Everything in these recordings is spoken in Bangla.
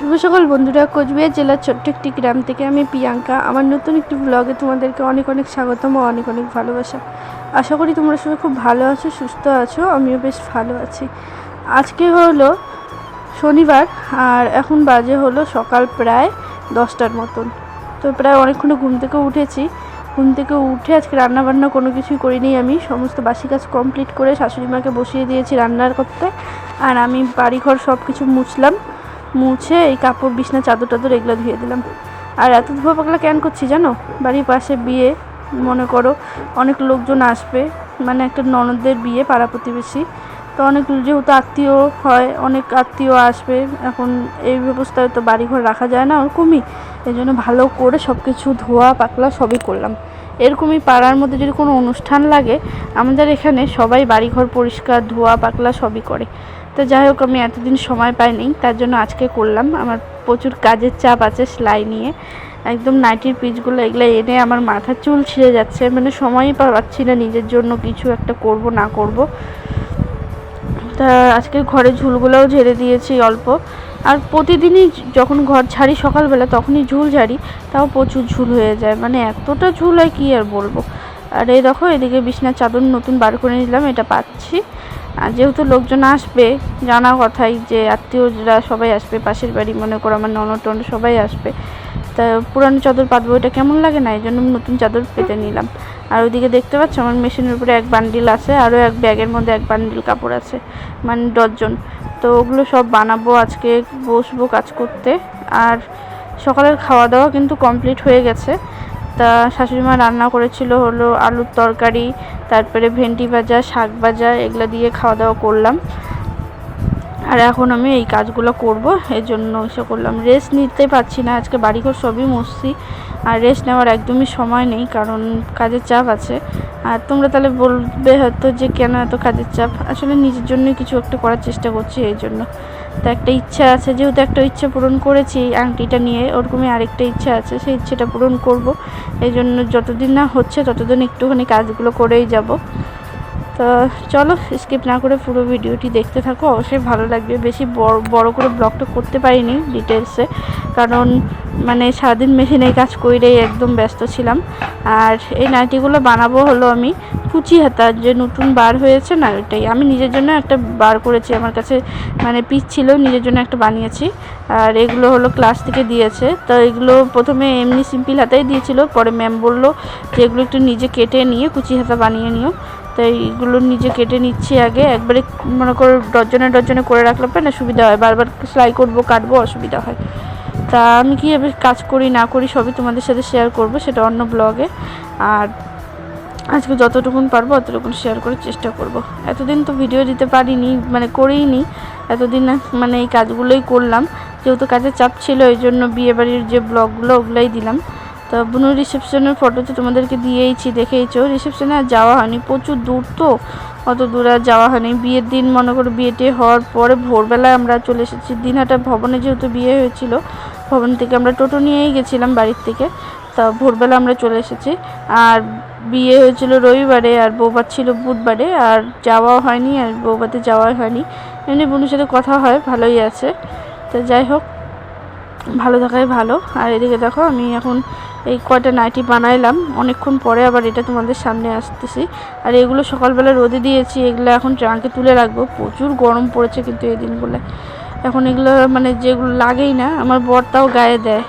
শুভ সকাল বন্ধুরা, কোচবিহার জেলার ছোট্ট একটি গ্রাম থেকে আমি প্রিয়াঙ্কা। আমার নতুন একটি ব্লগে তোমাদেরকে অনেক অনেক স্বাগতম ও অনেক অনেক ভালোবাসা। আশা করি তোমরা সবাই খুব ভালো আছো, সুস্থ আছো। আমিও বেশ ভালো আছি। আজকে হলো শনিবার আর এখন বাজে হলো সকাল প্রায় 10টার মতন। তো প্রায় অনেকক্ষণ ঘুম থেকে উঠেছি। ঘুম থেকে উঠে আজকে রান্নাবান্না কোনো কিছুই করিনি। আমি সমস্ত বাসি কাজ কমপ্লিট করে শাশুড়ি মাকে বসিয়ে দিয়েছি রান্নার করতে। আর আমি বাড়িঘর সব কিছু মুছে এই কাপড় বিছনা চাদর টাদর এগুলো ধুয়ে দিলাম। আর এত ধোয়া পাকলা কেন করছি জানো? বাড়ির পাশে বিয়ে, মনে করো অনেক লোকজন আসবে, মানে একটা ননদদের বিয়ে, পাড়া প্রতিবেশী। তো অনেক যেহেতু আত্মীয় হয়, অনেক আত্মীয় আসবে। এখন এই ব্যবস্থায় তো বাড়িঘর রাখা যায় না ওরকমই, এই জন্য ভালো করে সব কিছু ধোয়া পাকলা সবই করলাম। এরকমই পাড়ার মধ্যে যদি কোনো অনুষ্ঠান লাগে, আমাদের এখানে সবাই বাড়িঘর পরিষ্কার ধোয়া পাকলা সবই করে। তো যাই হোক, আমি এতদিন সময় পাইনি, তার জন্য আজকে করলাম। আমার প্রচুর কাজের চাপ আছে সেলাই নিয়ে। একদম নাইটির পিসগুলো এগুলো এনে আমার মাথার চুল ছিঁড়ে যাচ্ছে, মানে সময়ই পাচ্ছি না নিজের জন্য কিছু একটা করব না করব। তা আজকে ঘরে ঝুলগুলোও ঝেড়ে দিয়েছি অল্প। আর প্রতিদিনই যখন ঘর ছাড়ি সকালবেলা তখনই ঝুল ঝাড়ি, তাও প্রচুর ঝুল হয়ে যায়, মানে এতটা ঝুল হয় কী আর বলবো। আর এই দেখো, এদিকে বিছনার চাদর নতুন বার করে নিলাম, এটা পাচ্ছি। আর যেহেতু লোকজন আসবে, জানা কথাই যে আত্মীয়রা সবাই আসবে, পাশের বাড়ি মনে করো আমার ননদ টনদ সবাই আসবে। তা পুরানো চাদর পাতবো, এটা কেমন লাগে না, এই জন্য নতুন চাদর পেতে নিলাম। আর ওইদিকে দেখতে পাচ্ছ আমার মেশিনের উপরে এক বান্ডিল আছে, আরও এক ব্যাগের মধ্যে এক বান্ডিল কাপড় আছে, মানে 10জন। তো ওগুলো সব বানাবো, আজকে বসবো কাজ করতে। আর সকালের খাওয়া দাওয়া কিন্তু কমপ্লিট হয়ে গেছে। তা শাশুড়ি মা রান্না করেছিল হলো আলুর তরকারি, তারপরে ভেন্ডি ভাজা, শাক ভাজা, এগুলো দিয়ে খাওয়া দাওয়া করলাম। আর এখন আমি এই কাজগুলো করব, এই জন্য এসে করলাম। রেস্ট নিতে পারছি না, আজকে বাড়িঘর সবই মুছছি, আর রেস্ট নেওয়ার একদমই সময় নেই, কারণ কাজের চাপ আছে। আর তোমরা তাহলে বলবে হয়তো যে কেন এত কাজের চাপ, আসলে নিজের জন্যই কিছু একটা করার চেষ্টা করছি, এই জন্য। তো একটা ইচ্ছা আছে, যেহেতু একটা ইচ্ছা পূরণ করেছি আংটিটা নিয়ে, ওরকমই আরেকটা ইচ্ছা আছে, সেই ইচ্ছেটা পূরণ করব। এই জন্য যতদিন না হচ্ছে ততদিন একটুখানি কাজগুলো করেই যাব। তো চলো স্কিপ না করে পুরো ভিডিওটি দেখতে থাকো, অবশ্যই ভালো লাগবে। বেশি বড় করে ব্লগটা করতে পারিনি ডিটেলসে, কারণ মানে সারাদিন মেশিনে কাজ করেই একদম ব্যস্ত ছিলাম। আর এই নাইটিগুলো বানাবো হলো আমি কুচি হাতার, যে নতুন বার হয়েছে না, ওইটাই আমি নিজের জন্য একটা বার করেছি। আমার কাছে মানে পিস ছিল, নিজের জন্য একটা বানিয়েছি। আর এগুলো হলো ক্লাস থেকে দিয়েছে। তো এগুলো প্রথমে এমনি সিম্পল হাতাই দিয়েছিল, পরে ম্যাম বললো যে এগুলো একটু নিজে কেটে নিয়ে কুচি হাতা বানিয়ে নিও। তাই এগুলো নিজে কেটে নিচ্ছি আগে, একবারে মনে করো ডজনে করে রাখলে না সুবিধা হয়, বারবার সেলাই করবো কাটবো অসুবিধা হয়। তা আমি কীভাবে কাজ করি না করি সবই তোমাদের সাথে শেয়ার করব, সেটা অন্য ব্লগে। আর আজকে যতটুকুন পারবো অতটুকুন শেয়ার করার চেষ্টা করব। এতদিন তো ভিডিও দিতে পারিনি, মানে করেইনি এতদিন, মানে এই কাজগুলোই করলাম। যেহেতু কাজের চাপ ছিল, এই জন্য বিয়েবাড়ির যে ব্লগগুলো ওগুলোই দিলাম। তো বোনের রিসেপশনের ফটো তো তোমাদেরকে দিয়েইছি, দেখেইছো। রিসেপশনে আর যাওয়া হয়নি, প্রচুর দূর, তো অত দূর আর যাওয়া হয়নি। বিয়ের দিন মনে করো বিয়েটি হওয়ার পরে ভোরবেলায় আমরা চলে এসেছি। দিনহাটা ভবনে যেহেতু বিয়ে হয়েছিল, ভবন থেকে আমরা টোটো নিয়েই গেছিলাম বাড়ির থেকে। তা ভোরবেলা আমরা চলে এসেছি। আর বিয়ে হয়েছিল রবিবারে, আর বৌভাত ছিল বুধবারে, আর যাওয়াও হয়নি, আর বৌভাতে যাওয়াই হয়নি। এমনি বোনের সাথে কথা হয়, ভালোই আছে। তো যাই হোক, ভালো থাকাই ভালো। আর এদিকে দেখো, আমি এখন এই কয়টা নাইটি বানাইলাম, অনেকক্ষণ পরে আবার এটা তোমাদের সামনে আসতেছি। আর এগুলো সকালবেলা রোদে দিয়েছি, এগুলো এখন ট্রাঙ্কে তুলে রাখবো। প্রচুর গরম পড়েছে কিন্তু এই দিনগুলো। এখন এগুলো মানে যেগুলো লাগেই না, আমার বরটাও গায়ে দেয়,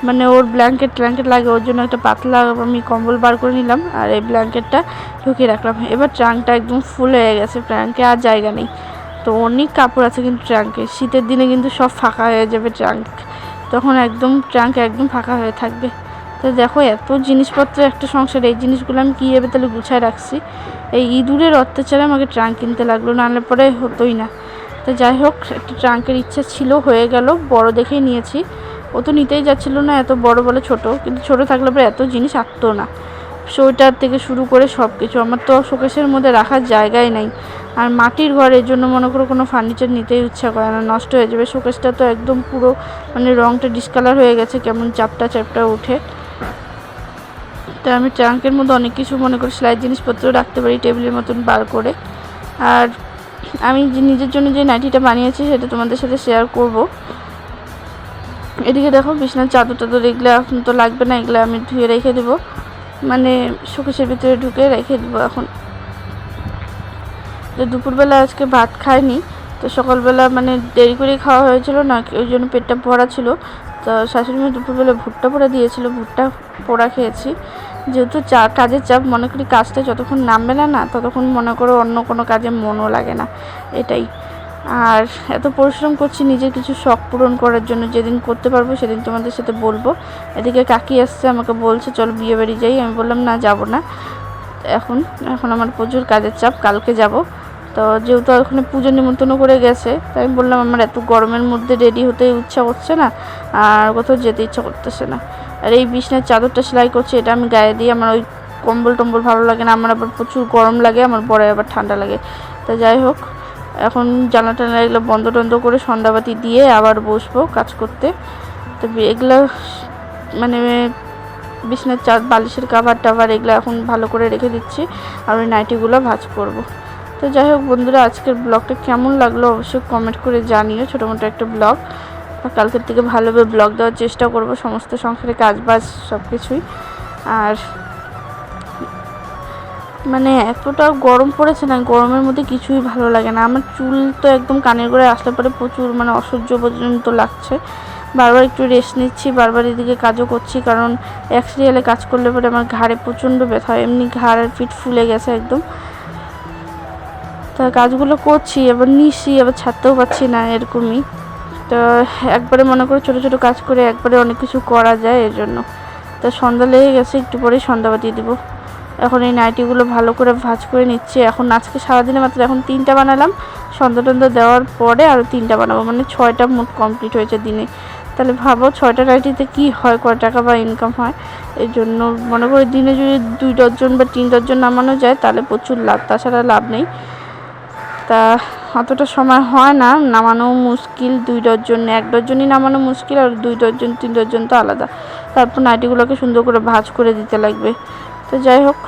মানে ওর ব্ল্যাঙ্কেট লাগে, ওর জন্য একটা পাতলা আমি কম্বল বার করে নিলাম, আর এই ব্ল্যাঙ্কেটটা ঢুকিয়ে রাখলাম। এবার ট্রাঙ্কটা একদম ফুল হয়ে গেছে, ট্রাঙ্কে আর জায়গা নেই। তো অনেক কাপড় আছে কিন্তু ট্রাঙ্কে, শীতের দিনে কিন্তু সব ফাঁকা হয়ে যাবে ট্রাঙ্ক, তখন একদম ট্রাঙ্ক একদম ফাঁকা হয়ে থাকবে। তো দেখো, এত জিনিসপত্র একটা সংসারে, এই জিনিসগুলো আমি কীভাবে তাহলে গুছায় রাখছি। এই ইঁদুরের অত্যাচারে আমাকে ট্রাঙ্ক কিনতে লাগলো, নাহলে পরে হতোই না। তো যাই হোক, একটা ট্রাঙ্কের ইচ্ছা ছিল, হয়ে গেল, বড় দেখেই নিয়েছি। ও তো নিতেই যাচ্ছিলো না, এত বড় বলে ছোট, কিন্তু ছোট থাকলে পরে এত জিনিস আঁকতো না। সোয়েটার থেকে শুরু করে সব কিছু, আমার তো শোকেসের মধ্যে রাখার জায়গাই নাই। আর মাটির ঘর, এর জন্য মনে করো কোনো ফার্নিচার নিতেই ইচ্ছা করে না, নষ্ট হয়ে যাবে। শোকেসটা তো একদম পুরো মানে রঙটা ডিসকালার হয়ে গেছে, কেমন চাপটা উঠে। তো আমি ট্রাঙ্কের মধ্যে অনেক কিছু মনে করি সেলাই জিনিসপত্র রাখতে পারি, টেবিলের মতন বার করে। আর আমি নিজের জন্য যে নাইটিটা বানিয়েছি সেটা তোমাদের সাথে শেয়ার করব। এদিকে দেখো বিছানার চাদর টাদর এগুলো এখন তো লাগবে না, এগুলো আমি ধুয়ে রেখে দেবো, মানে শোকেসের ভিতরে ঢুকে রেখে দেবো এখন। তো দুপুরবেলা আজকে ভাত খাইনি, তো সকালবেলা মানে দেরি করে খাওয়া হয়েছিল না, ওই জন্য পেটটা ভরা ছিল। তো শাশুড়ি মা দুপুরবেলা ভুট্টা পোড়া দিয়েছিল, ভুট্টা পোড়া খেয়েছি। যেহেতু কাজের চাপ, মনে করি কাজটা যতক্ষণ নামবে না ততক্ষণ মনে করো অন্য কোনো কাজে মনও লাগে না, এটাই। আর এত পরিশ্রম করছি নিজের কিছু শখ পূরণ করার জন্য, যেদিন করতে পারবো সেদিন তোমাদের সাথে বলবো। এদিকে কাকি আসছে, আমাকে বলছে চল বিয়ে বাড়ি যাই, আমি বললাম না যাব না এখন, আমার প্রচুর কাজের চাপ, কালকে যাব। তো যেহেতু ওখানে পুজো নিমন্ত্রণ করে গেছে, তাই আমি বললাম আমার এত গরমের মধ্যে রেডি হতে ইচ্ছা করছে না, আর কোথাও যেতে ইচ্ছা করতেছে না। আর এই বিছনার চাদরটা সেলাই করছে, এটা আমি গায়ে দিই, আমার ওই কম্বল টম্বল ভালো লাগে না, আমার আবার প্রচুর গরম লাগে, আমার পরে আবার ঠান্ডা লাগে। তা যাই হোক, এখন জানলা টানা এগুলো বন্ধ টন্ধ করে সন্ধ্যাবাতি দিয়ে আবার বসবো কাজ করতে। তো এগুলো মানে বিছনার বালিশের কাভার টাভার এগুলো এখন ভালো করে রেখে দিচ্ছি, আর ওই নাইটিগুলো ভাঁজ করব। তো যাই হোক বন্ধুরা, আজকের ব্লগটা কেমন লাগলো অবশ্যই কমেন্ট করে জানিও। ছোটো মোটো একটা ব্লগ, কালকের থেকে ভালোভাবে ব্লগ দেওয়ার চেষ্টা করব, সমস্ত সংসারে কাজ বাজ সব কিছুই। আর মানে এতটা গরম পড়েছে না, গরমের মধ্যে কিছুই ভালো লাগে না। আমার চুল তো একদম কানের গোড়ায় আসলে পরে প্রচুর মানে অসহ্য পর্যন্ত লাগছে। বারবার একটু রেস্ট নিচ্ছি, বারবার এদিকে কাজও করছি, কারণ এক সিরিয়ালে কাজ করলে পরে আমার ঘাড়ে প্রচণ্ড ব্যথা হয়, এমনি ঘাড়ের পিঠ ফুলে গেছে একদম। তা কাজগুলো করছি, এবার নিচ্ছি, আবার ছাড়তেও পারছি না, এরকমই। তো একবারে মনে করে ছোটো ছোটো কাজ করে একবারে অনেক কিছু করা যায়, এর জন্য। তো সন্ধ্যা লেগে গেছে, একটু পরেই সন্ধ্যাবাতি দিব। এখন এই নাইটিগুলো ভালো করে ভাঁজ করে নিচ্ছি। এখন আজকে সারাদিনে মাত্র এখন 3টা বানালাম, সন্ধ্যা টন্ধা দেওয়ার পরে আরও 3টা বানাবো, মানে 6টা মোট কমপ্লিট হয়েছে দিনে। তাহলে ভাবো 6টা নাইটিতে কী হয়, কয় টাকা বা ইনকাম হয়। এই জন্য মনে করি দিনে যদি 2 ডজন বা 3 ডজন নামানো যায় তাহলে প্রচুর লাভ, তাছাড়া লাভ নেই। তা অতটা সময় হয় না, নামানো মুশকিল। 2 ডজন 1 ডজনই নামানো মুশকিল, আর 2 ডজন 3 ডজন তো আলাদা। তারপর নাইটিগুলোকে সুন্দর করে ভাঁজ করে দিতে লাগবে। তো যাই হোক,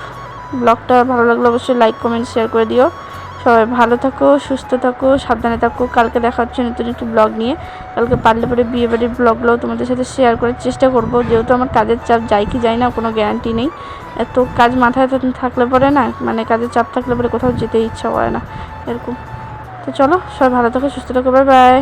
ব্লগটা ভালো লাগলে অবশ্যই লাইক কমেন্ট শেয়ার করে দিও। সবাই ভালো থাকো, সুস্থ থাকো, সাবধানে থাকো। কালকে দেখা হচ্ছে নতুন একটি ব্লগ নিয়ে। কালকে পারলে পরে বিয়ে বাড়ির ব্লগগুলো তোমাদের সাথে শেয়ার করার চেষ্টা করব, যেহেতু আমার কাজের চাপ, যাই কি যাই না কোনো গ্যারান্টি নেই। এত কাজ মাথায় থাকলে পরে না, মানে কাজের চাপ থাকলে পরে কোথাও যেতে ইচ্ছা করে না, এরকম। তো চলো, সবাই ভালো থাকো, সুস্থ থাকো, বাই বাই।